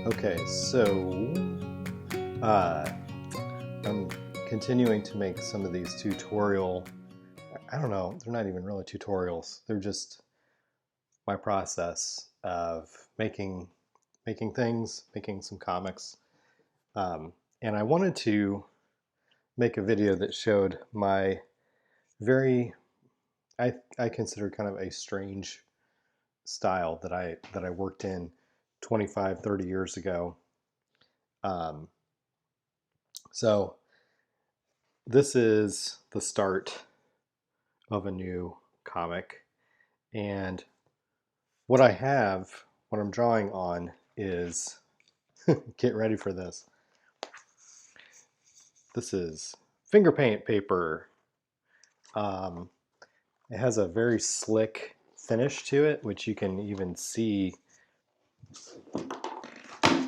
Okay, so uh, I'm continuing to make some of these I don't know, they're not even really tutorials. They're just my process of making things, making some comics. And I wanted to make a video that showed my very, I consider kind of a strange style that I worked in 25, 30 years ago. Um, so this is the start of a new comic. And what I'm drawing on is, get ready for this. This is finger paint paper. Um, it has a very slick finish to it, which you can even see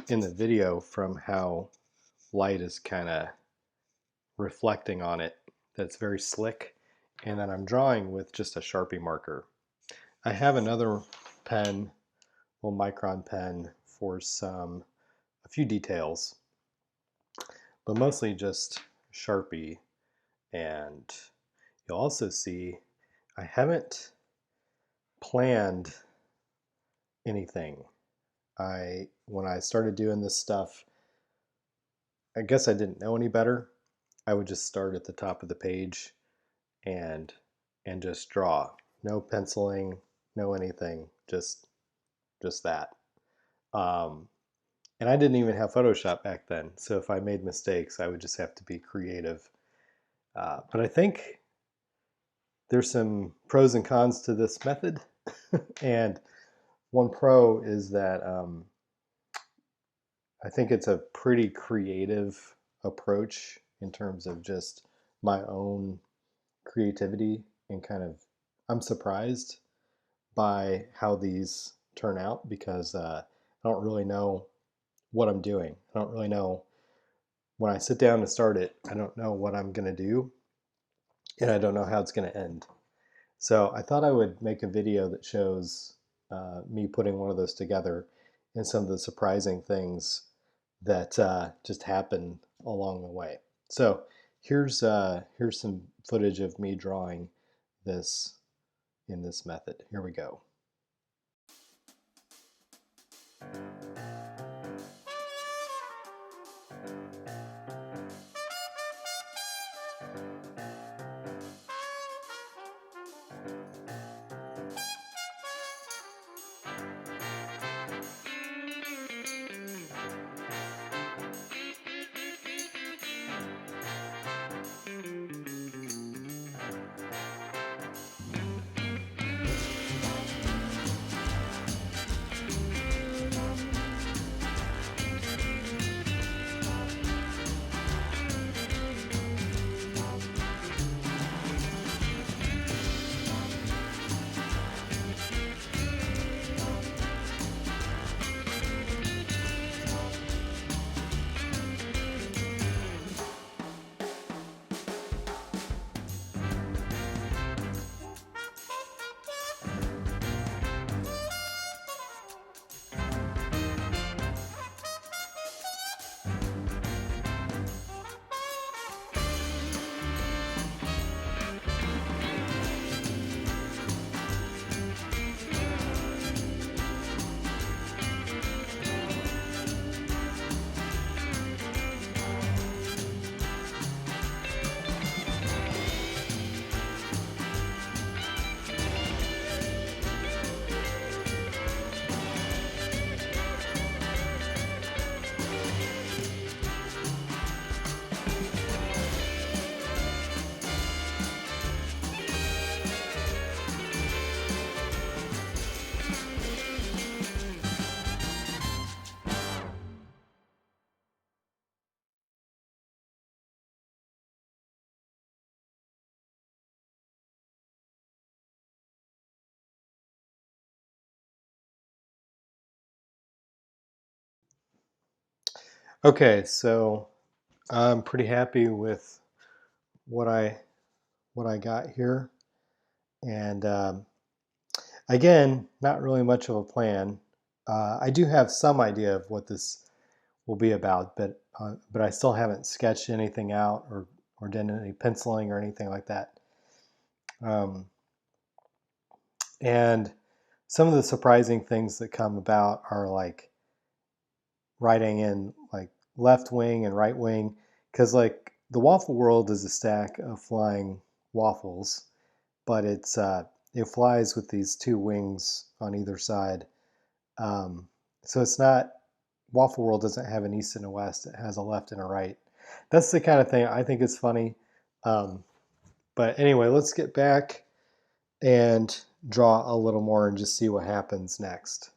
in the video from how light is kind of reflecting on it. That's very slick. And then I'm drawing with just a Sharpie marker. I have another pen, little Micron pen, for a few details, but mostly just Sharpie. And you'll also see I haven't planned anything. When I started doing this stuff, I guess I didn't know any better. I would just start at the top of the page and just draw. No penciling, no anything, just that. Um, and I didn't even have Photoshop back then, so if I made mistakes, I would just have to be creative. But I think there's some pros and cons to this method. And one pro is that I think it's a pretty creative approach in terms of just my own creativity, and kind of, I'm surprised by how these turn out because I don't really know what I'm doing. I don't really know when I sit down to start it. I don't know what I'm going to do, and I don't know how it's going to end. So I thought I would make a video that shows me putting one of those together and some of the surprising things that just happen along the way. So here's some footage of me drawing this in this method. Here we go. Okay, so I'm pretty happy with what I got here, and again, not really much of a plan. I do have some idea of what this will be about, but I still haven't sketched anything out or done any penciling or anything like that. Um, and some of the surprising things that come about are like writing in like left wing and right wing, because like the waffle world is a stack of flying waffles, but it flies with these two wings on either side. So it's not, Waffle World doesn't have an east and a west; it has a left and a right. That's the kind of thing I think is funny. Um, but anyway, let's get back and draw a little more and just see what happens next.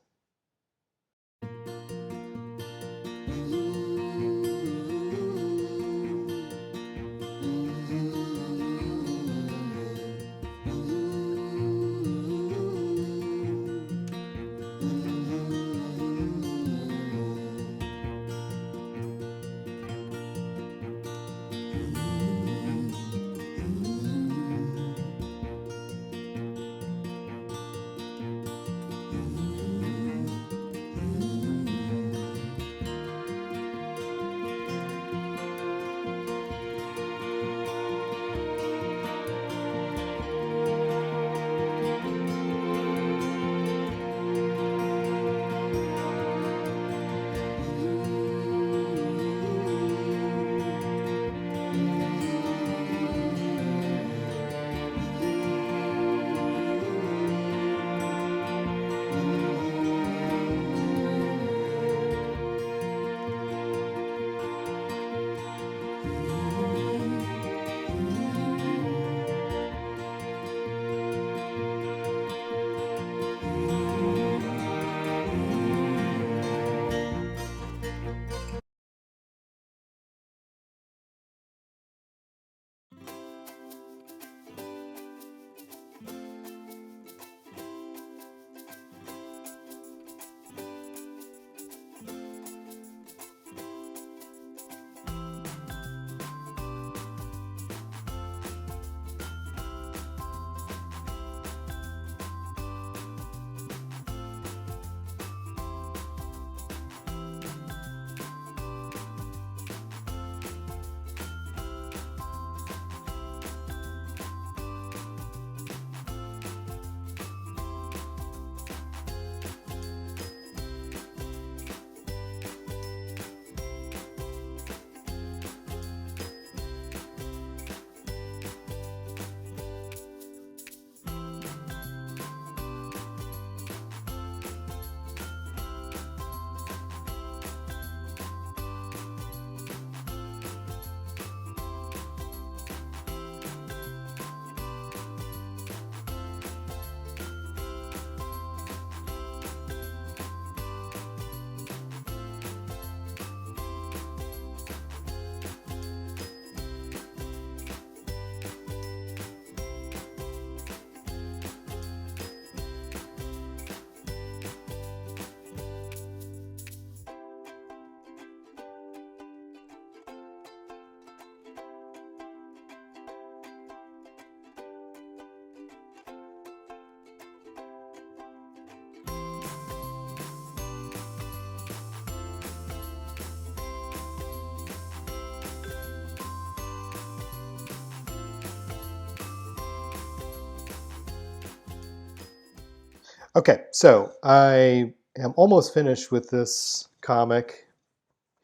Okay, so I am almost finished with this comic.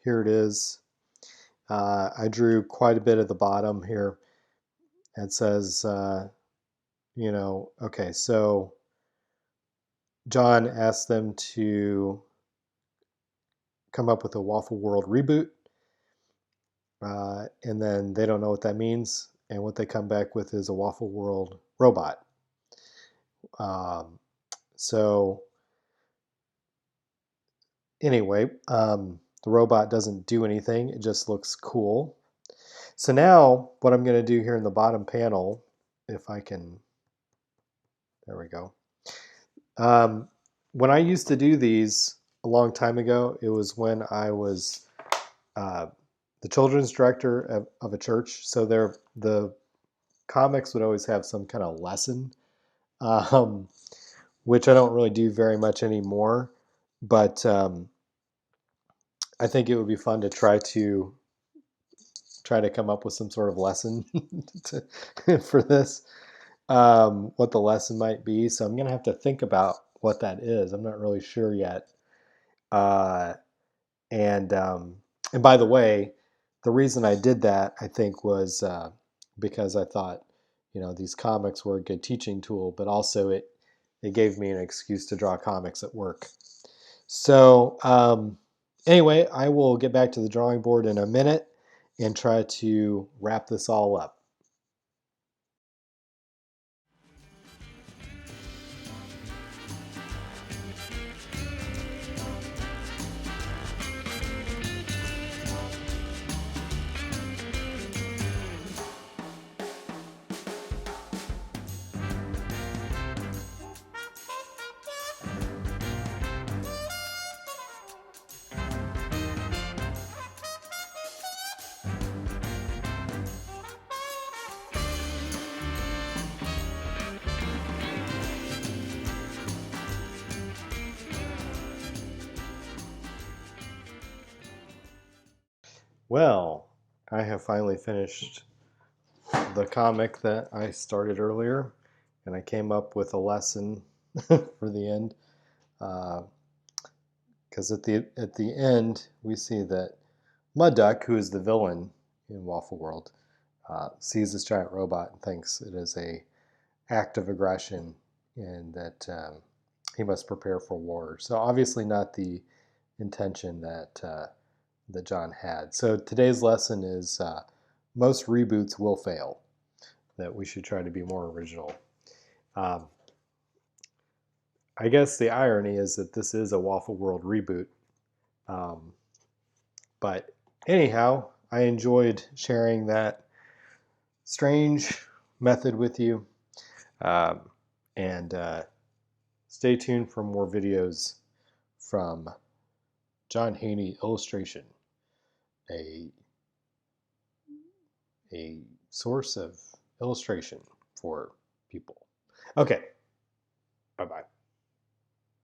Here it is. I drew quite a bit at the bottom here. It says, okay, so John asked them to come up with a Waffle World reboot, and then they don't know what that means, and what they come back with is a Waffle World robot. So anyway, the robot doesn't do anything, it just looks cool. So now what I'm going to do here in the bottom panel, if I can, there we go. When I used to do these a long time ago, it was when I was the children's director of a church. So the comics would always have some kind of lesson, which I don't really do very much anymore. But I think it would be fun to try to come up with some sort of lesson for this, what the lesson might be. So I'm going to have to think about what that is. I'm not really sure yet. Uh, and and by the way, the reason I did that, I think, was because I thought, these comics were a good teaching tool, but also it gave me an excuse to draw comics at work. So anyway, I will get back to the drawing board in a minute and try to wrap this all up. Well, I have finally finished the comic that I started earlier, and I came up with a lesson for the end. Because at the end we see that Mudduck, who is the villain in Waffle World, sees this giant robot and thinks it is a act of aggression, and that he must prepare for war. So obviously not the intention that John had. So today's lesson is most reboots will fail. That we should try to be more original. Um, I guess the irony is that this is a Waffle World reboot. Um, but anyhow, I enjoyed sharing that strange method with you. Um, and stay tuned for more videos from John Haney Illustration, a, a source of illustration for people. Okay, bye-bye.